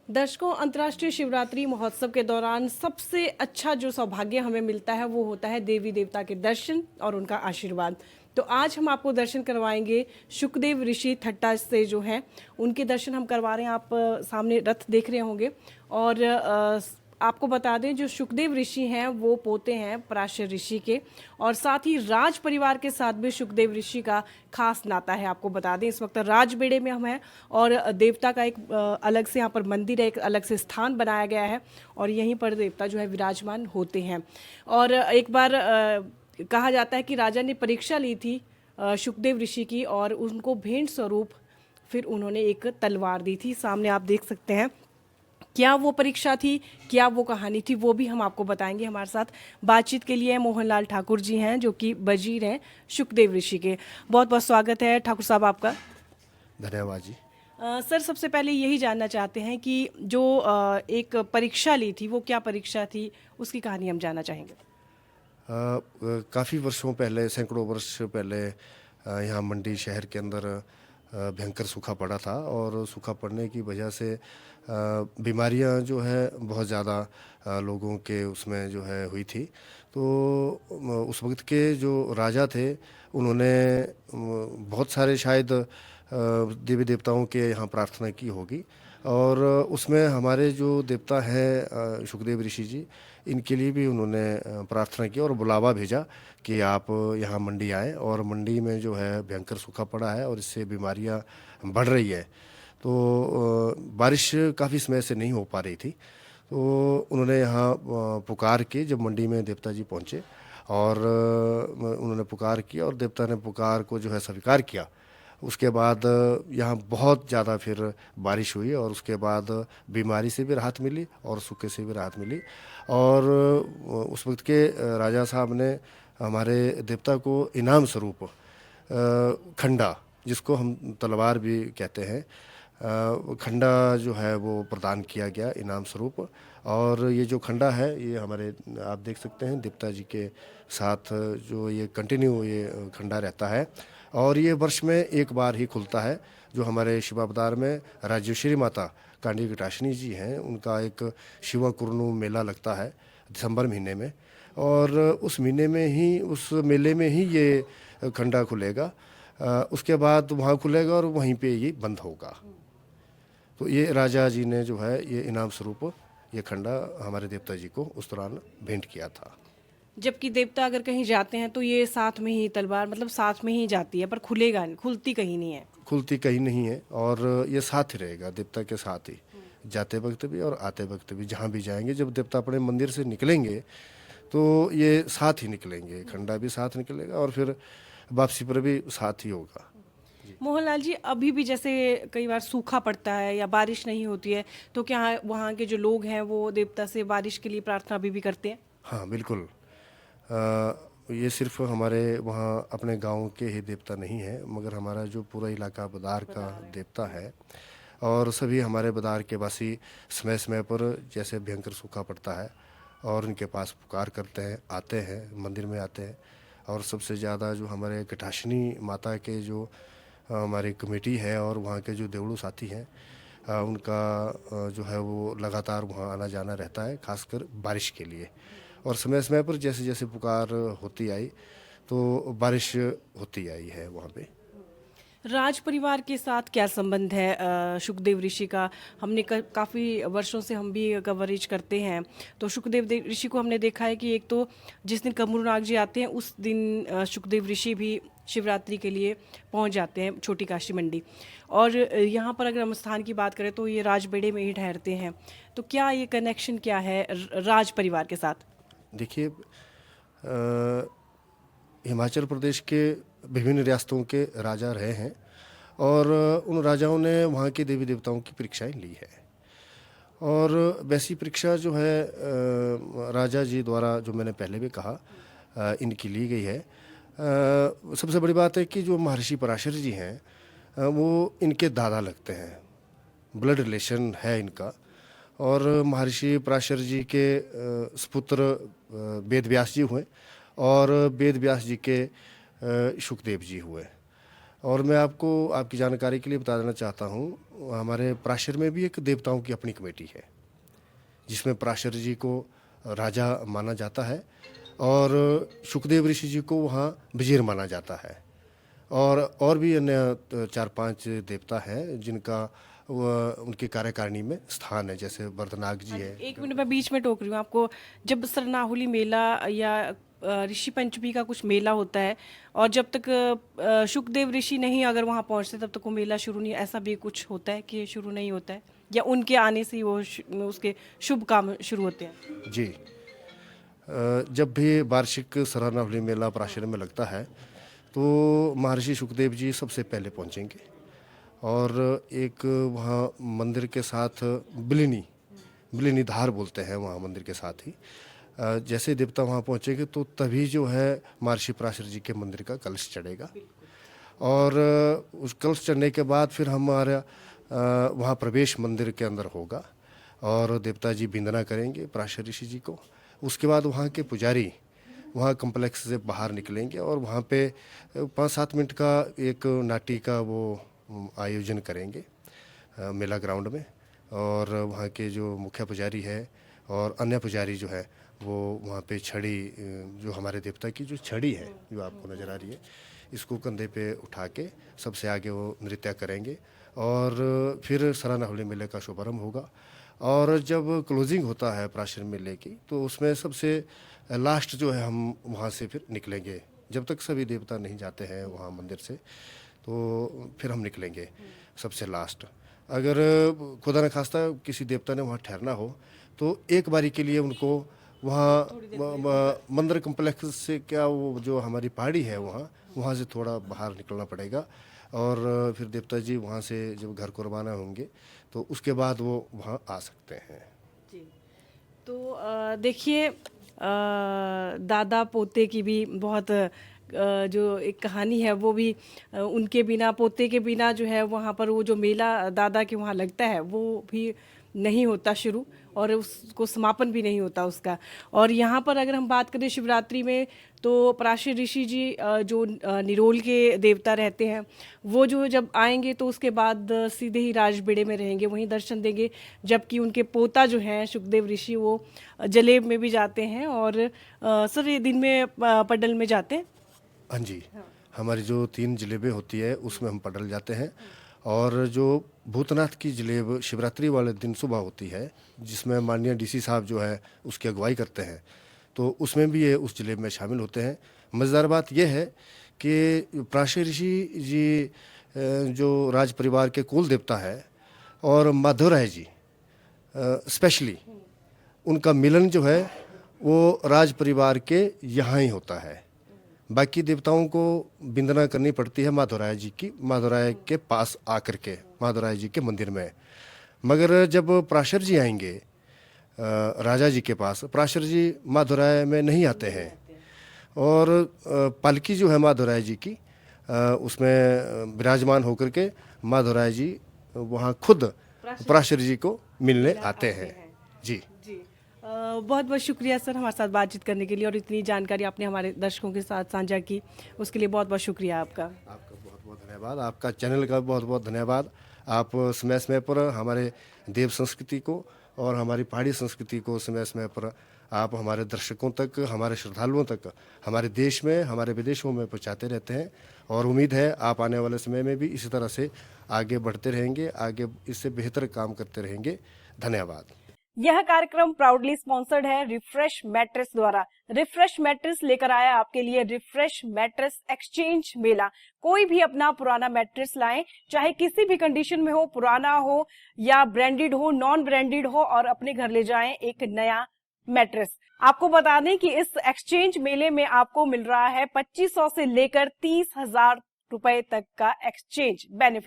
दर्शकों, अंतर्राष्ट्रीय शिवरात्रि महोत्सव के दौरान सबसे अच्छा जो सौभाग्य हमें मिलता है वो होता है देवी देवता के दर्शन और उनका आशीर्वाद। तो आज हम आपको दर्शन करवाएंगे शुकदेव ऋषि थट्टा से जो है उनके दर्शन हम करवा रहे हैं। आप सामने रथ देख रहे होंगे और आपको बता दें जो शुकदेव ऋषि हैं वो पोते हैं पराशर ऋषि के, और साथ ही राज परिवार के साथ भी शुकदेव ऋषि का खास नाता है। आपको बता दें इस वक्त राजबेड़े में हम हैं और देवता का एक अलग से यहाँ पर मंदिर है, एक अलग से स्थान बनाया गया है और यहीं पर देवता जो है विराजमान होते हैं। और एक बार कहा जाता है कि राजा ने परीक्षा ली थी शुकदेव ऋषि की और उनको भेंट स्वरूप फिर उन्होंने एक तलवार दी थी। सामने आप देख सकते हैं। क्या वो परीक्षा थी, क्या वो कहानी थी, वो भी हम आपको बताएंगे। हमारे साथ बातचीत के लिए मोहनलाल ठाकुर जी हैं जो कि वजीर हैं शुकदेव ऋषि के। बहुत बहुत स्वागत है ठाकुर साहब आपका। धन्यवाद जी। सर, सबसे पहले यही जानना चाहते हैं कि जो एक परीक्षा ली थी वो क्या परीक्षा थी, उसकी कहानी हम जानना चाहेंगे। काफ़ी वर्षों पहले, सैकड़ों वर्ष पहले यहाँ मंडी शहर के अंदर भयंकर सूखा पड़ा था और सूखा पड़ने की वजह से बीमारियाँ जो है बहुत ज़्यादा लोगों के उसमें जो है हुई थी। तो उस वक्त के जो राजा थे उन्होंने बहुत सारे शायद देवी देवताओं के यहाँ प्रार्थना की होगी और उसमें हमारे जो देवता हैं शुकदेव ऋषि जी, इनके लिए भी उन्होंने प्रार्थना की और बुलावा भेजा कि आप यहाँ मंडी आएँ। और मंडी में जो है भयंकर सूखा पड़ा है और इससे बीमारियाँ बढ़ रही है। तो बारिश काफ़ी समय से नहीं हो पा रही थी। तो उन्होंने यहाँ पुकार के जब मंडी में देवता जी पहुँचे और उन्होंने पुकार किया और देवता ने पुकार को जो है स्वीकार किया। उसके बाद यहाँ बहुत ज़्यादा फिर बारिश हुई और उसके बाद बीमारी से भी राहत मिली और सूखे से भी राहत मिली। और उस वक्त के राजा साहब ने हमारे देवता को इनाम स्वरूप खंडा, जिसको हम तलवार भी कहते हैं, खंडा जो है वो प्रदान किया गया इनाम स्वरूप। और ये जो खंडा है ये हमारे, आप देख सकते हैं, देवता जी के साथ जो ये कंटिन्यू ये खंडा रहता है और ये वर्ष में एक बार ही खुलता है। जो हमारे शिवावतार में राजेश्वरी माता कांडी कटाशनी जी हैं, उनका एक शिवा कुरनू मेला लगता है दिसंबर महीने में, और उस महीने में ही, उस मेले में ही ये खंडा खुलेगा। उसके बाद वहाँ खुलेगा और वहीं पे ये बंद होगा। तो ये राजा जी ने जो है ये इनाम स्वरूप ये खंडा हमारे देवता जी को उस दौरान भेंट किया था। जबकि देवता अगर कहीं जाते हैं तो ये साथ में ही तलवार मतलब साथ में ही जाती है, पर खुलेगा नहीं, खुलती कहीं नहीं है। खुलती कहीं नहीं है और ये साथ ही रहेगा, देवता के साथ ही, जाते वक्त भी और आते वक्त भी। जहाँ भी जाएंगे, जब देवता अपने मंदिर से निकलेंगे तो ये साथ ही निकलेंगे, खंडा भी साथ निकलेगा और फिर वापसी पर भी साथ ही होगा। मोहनलाल जी, अभी भी जैसे कई बार सूखा पड़ता है या बारिश नहीं होती है तो क्या वहाँ के जो लोग हैं वो देवता से बारिश के लिए प्रार्थना अभी भी करते हैं? हाँ बिल्कुल। ये सिर्फ हमारे वहाँ अपने गांव के ही देवता नहीं है, मगर हमारा जो पूरा इलाका बदार का देवता है और सभी हमारे बदार के वासी समय समय पर जैसे भयंकर सूखा पड़ता है और उनके पास पुकार करते हैं, आते हैं, मंदिर में आते हैं। और सबसे ज़्यादा जो हमारे कटाशनी माता के जो हमारी कमेटी है और वहाँ के जो देवड़ू साथी हैं, उनका जो है वो लगातार वहाँ आना जाना रहता है, खासकर बारिश के लिए। और समय समय पर जैसे जैसे पुकार होती आई तो बारिश होती आई है वहाँ पे। राज परिवार के साथ क्या संबंध है शुकदेव ऋषि का? हमने काफ़ी वर्षों से हम भी कवरेज करते हैं तो ऋषि को हमने देखा है कि एक तो जिस दिन कमरूनाग जी आते हैं उस दिन शुकदेव ऋषि भी शिवरात्रि के लिए पहुंच जाते हैं छोटी काशी मंडी। और यहाँ पर अगर हम स्थान की बात करें तो ये राजबेड़े में ही ठहरते हैं। तो क्या ये कनेक्शन क्या है राज परिवार के साथ? देखिए, हिमाचल प्रदेश के विभिन्न रियासतों के राजा रहे हैं और उन राजाओं ने वहाँ के देवी देवताओं की परीक्षाएं ली है। और वैसी परीक्षा जो है राजा जी द्वारा, जो मैंने पहले भी कहा, इनकी ली गई है। सबसे बड़ी बात है कि जो महर्षि पराशर जी हैं वो इनके दादा लगते हैं, ब्लड रिलेशन है इनका। और महर्षि पराशर जी के सुपुत्र वेद व्यास जी हुए और वेद व्यास जी के शुकदेव जी हुए। और मैं आपको आपकी जानकारी के लिए बता देना चाहता हूँ, हमारे पराशर में भी एक देवताओं की अपनी कमेटी है, जिसमें पराशर जी को राजा माना जाता है और शुकदेव ऋषि जी को वहाँ वजीर माना जाता है। और भी अन्य 4-5 देवता हैं जिनका उनकी कार्यकारिणी में स्थान है, जैसे वर्धनाग जी है। एक मिनट मैं बीच में टोक रही हूँ आपको। जब सरनाहुली मेला या ऋषि पंचमी का कुछ मेला होता है और जब तक शुकदेव ऋषि नहीं अगर वहाँ पहुँचते तब तक वो मेला शुरू नहीं, ऐसा भी कुछ होता है कि शुरू नहीं होता है या उनके आने से ही वो उसके शुभ काम शुरू होते हैं? जी, जब भी वार्षिक सरनाहुली मेला पराशर में लगता है तो महर्षि शुकदेव जी सबसे पहले पहुँचेंगे और एक वहाँ मंदिर के साथ बिलिनी धार बोलते हैं वहाँ मंदिर के साथ ही। जैसे देवता वहाँ पहुँचेंगे तो तभी जो है महर्षि पराशर जी के मंदिर का कलश चढ़ेगा और उस कलश चढ़ने के बाद फिर हमारा वहाँ प्रवेश मंदिर के अंदर होगा और देवता जी वंदना करेंगे पराशर ऋषि जी को। उसके बाद वहाँ के पुजारी वहाँ कम्प्लेक्स से बाहर निकलेंगे और वहाँ पे 5-7 मिनट का एक नाटी का वो आयोजन करेंगे मेला ग्राउंड में। और वहाँ के जो मुख्य पुजारी है और अन्य पुजारी जो है वो वहाँ पे छड़ी, जो हमारे देवता की जो छड़ी है जो आपको नज़र आ रही है, इसको कंधे पे उठा के सबसे आगे वो नृत्य करेंगे और फिर सरनाहुली मेले का शुभारंभ होगा। और जब क्लोजिंग होता है पराशर मेले की तो उसमें सबसे लास्ट जो है हम वहाँ से फिर निकलेंगे। जब तक सभी देवता नहीं जाते हैं वहाँ मंदिर से तो फिर हम निकलेंगे सबसे लास्ट। अगर खुदा न खास्ता किसी देवता ने वहाँ ठहरना हो तो एक बारी के लिए उनको वहाँ मंदिर कम्प्लेक्स से क्या वो जो हमारी पहाड़ी है वहाँ से थोड़ा बाहर निकलना पड़ेगा और फिर देवता जी वहाँ से जब घर को रवाना होंगे तो उसके बाद वो वहाँ आ सकते हैं। जी, तो देखिए दादा पोते की भी बहुत जो एक कहानी है वो भी उनके बिना, पोते के बिना जो है वहाँ पर वो जो मेला दादा के वहाँ लगता है वो भी नहीं होता शुरू और उसको समापन भी नहीं होता उसका। और यहाँ पर अगर हम बात करें शिवरात्रि में तो पराशर ऋषि जी जो निरोल के देवता रहते हैं वो जो जब आएंगे तो उसके बाद सीधे ही राजबेड़े में रहेंगे, वहीं दर्शन देंगे। जबकि उनके पोता जो हैं शुकदेव ऋषि वो जलेब में भी जाते हैं और सर ये दिन में पडल में जाते हैं। हाँ जी, हमारी जो 3 जलेबें होती है उसमें हम पडल जाते हैं और जो भूतनाथ की जलेब शिवरात्रि वाले दिन सुबह होती है जिसमें माननीय डीसी साहब जो है उसकी अगुवाई करते हैं तो उसमें भी ये उस जलेब में शामिल होते हैं। मज़ेदार बात यह है कि पराशर ऋषि जी जो राज परिवार के कुल देवता है और माधवराय जी स्पेशली उनका मिलन जो है वो राज परिवार के यहाँ ही होता है। बाकी देवताओं को वंदना करनी पड़ती है माधवराय जी की, माधवराय के पास आकर के, माधवराय जी के मंदिर में। मगर जब पराशर जी आएंगे राजा जी के पास, पराशर जी माधवराय में नहीं आते हैं और पालकी जो है माधवराय जी की उसमें विराजमान होकर के माधवराय जी वहाँ खुद पराशर जी को मिलने आते हैं। जी बहुत बहुत शुक्रिया सर हमारे साथ बातचीत करने के लिए और इतनी जानकारी आपने हमारे दर्शकों के साथ साझा की, उसके लिए बहुत बहुत शुक्रिया आपका। बहुत बहुत धन्यवाद, आपका चैनल का बहुत बहुत धन्यवाद। आप समय समय पर हमारे देव संस्कृति को और हमारी पहाड़ी संस्कृति को समय समय पर आप हमारे दर्शकों तक, हमारे श्रद्धालुओं तक, हमारे देश में, हमारे विदेशों में पहुँचाते रहते हैं और उम्मीद है आप आने वाले समय में भी इसी तरह से आगे बढ़ते रहेंगे, आगे इससे बेहतर काम करते रहेंगे। धन्यवाद। यह कार्यक्रम प्राउडली स्पॉन्सर्ड है रिफ्रेश मैट्रेस द्वारा। रिफ्रेश मैट्रेस लेकर आया आपके लिए रिफ्रेश मैट्रेस एक्सचेंज मेला। कोई भी अपना पुराना मैट्रेस लाएं, चाहे किसी भी कंडीशन में हो, पुराना हो या ब्रांडेड हो, नॉन ब्रांडेड हो, और अपने घर ले जाएं एक नया मैट्रेस। आपको बता दें कि इस एक्सचेंज मेले में आपको मिल रहा है 2500 से लेकर 30,000 रुपए तक का एक्सचेंज बेनिफिट।